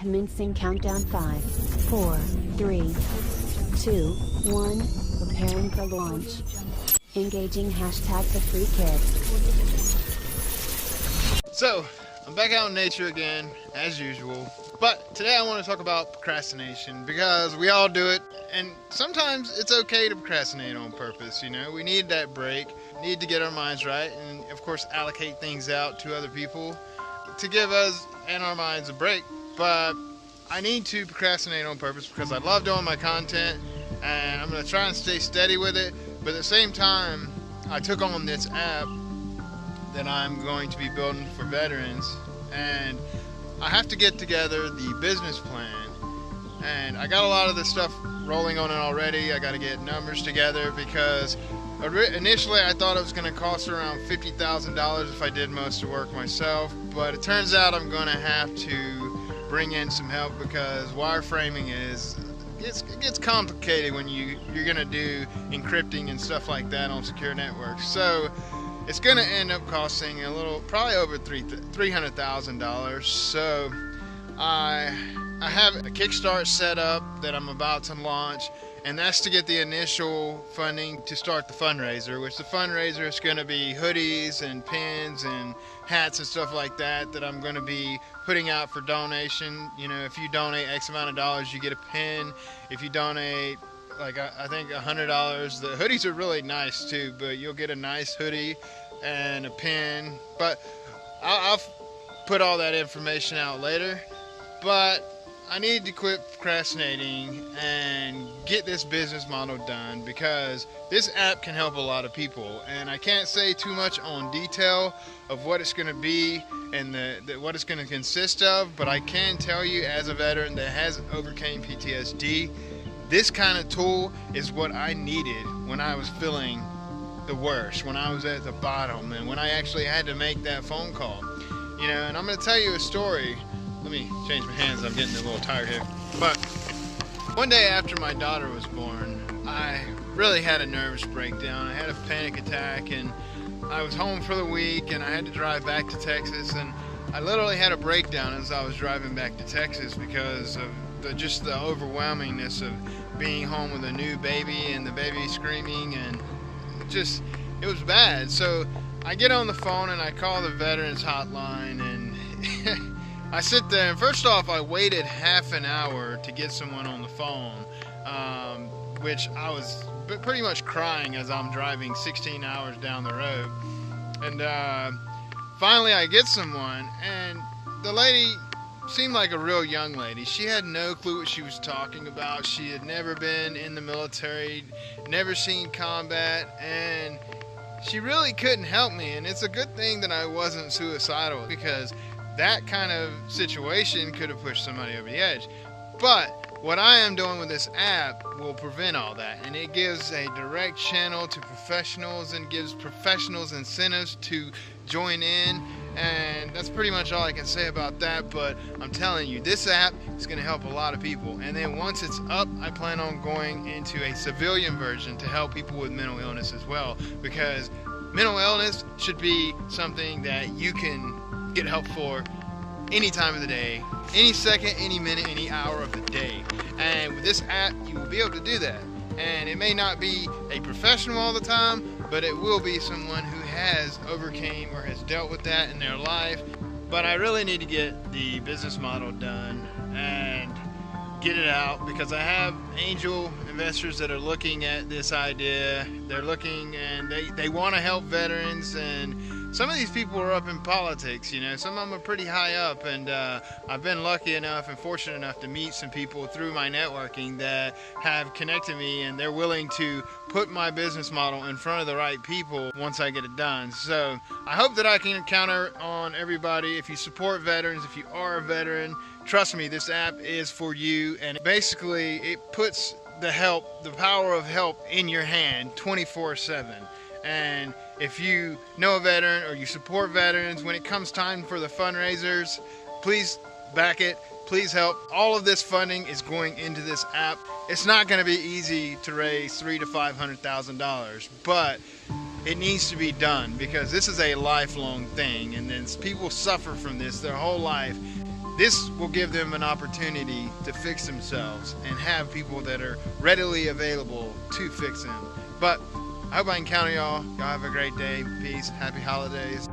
Commencing countdown 5, 4, 3, 2, 1. Preparing for launch. Engaging hashtag #TheFreeKid. So, I'm back out in nature again, as usual. But today I want to talk about procrastination because we all do it. And sometimes it's okay to procrastinate on purpose, you know. We need that break, need to get our minds right, and of course allocate things out to other people to give us and our minds a break. But I need to procrastinate on purpose because I love doing my content and I'm going to try and stay steady with it. But at the same time, I took on this app that I'm going to be building for veterans, and I have to get together the business plan. And I got a lot of this stuff rolling on it already. I got to get numbers together because initially I thought it was going to cost around $50,000 if I did most of the work myself, but it turns out I'm going to have to bring in some help because wireframing it gets complicated when you're going to do encrypting and stuff like that on secure networks. So it's going to end up costing probably over $300,000. So I have a Kickstart set up that I'm about to launch, and that's to get the initial funding to start the fundraiser, which the fundraiser is going to be hoodies and pins and hats and stuff like that I'm going to be putting out for donation. You know, if you donate X amount of dollars, you get a pin. If you donate, like I think $100, the hoodies are really nice too, but you'll get a nice hoodie and a pin. But I'll put all that information out later. But I need to quit procrastinating and get this business model done because this app can help a lot of people, and I can't say too much on detail of what it's going to be and what it's going to consist of, but I can tell you as a veteran that has overcame PTSD, this kind of tool is what I needed when I was feeling the worst, when I was at the bottom, and when I actually had to make that phone call. You know, and I'm going to tell you a story. Let me change my hands, I'm getting a little tired here. But one day after my daughter was born, I really had a nervous breakdown. I had a panic attack, and I was home for the week, and I had to drive back to Texas, and I literally had a breakdown as I was driving back to Texas because of just the overwhelmingness of being home with a new baby and the baby screaming, and it was bad. So I get on the phone and I call the veterans hotline, and I sit there, and first off, I waited half an hour to get someone on the phone, which I was pretty much crying as I'm driving 16 hours down the road. And finally I get someone, and the lady seemed like a real young lady. She had no clue what she was talking about. She had never been in the military, never seen combat, and she really couldn't help me. And it's a good thing that I wasn't suicidal, because that kind of situation could have pushed somebody over the edge. But what I am doing with this app will prevent all that, and it gives a direct channel to professionals and gives professionals incentives to join in, and that's pretty much all I can say about that. But I'm telling you, this app is going to help a lot of people, and then once it's up, I plan on going into a civilian version to help people with mental illness as well, because mental illness should be something that you can get help for any time of the day, any second, any minute, any hour of the day. And with this app, you will be able to do that. And it may not be a professional all the time, but it will be someone who has overcame or has dealt with that in their life. But I really need to get the business model done and get it out, because I have angel investors that are looking at this idea. They're looking, and they want to help veterans, and some of these people are up in politics, you know. Some of them are pretty high up, and I've been lucky enough and fortunate enough to meet some people through my networking that have connected me, and they're willing to put my business model in front of the right people once I get it done. So I hope that I can count on everybody. If you support veterans, if you are a veteran, trust me, this app is for you. And basically it puts the power of help in your hand 24/7. And if you know a veteran or you support veterans, when it comes time for the fundraisers, please back it, please help. All of this funding is going into this app. It's not going to be easy to raise $300,000 to $500,000, but it needs to be done, because this is a lifelong thing, and then people suffer from this their whole life. This will give them an opportunity to fix themselves and have people that are readily available to fix them. But I hope I can count on y'all. Y'all have a great day. Peace. Happy holidays.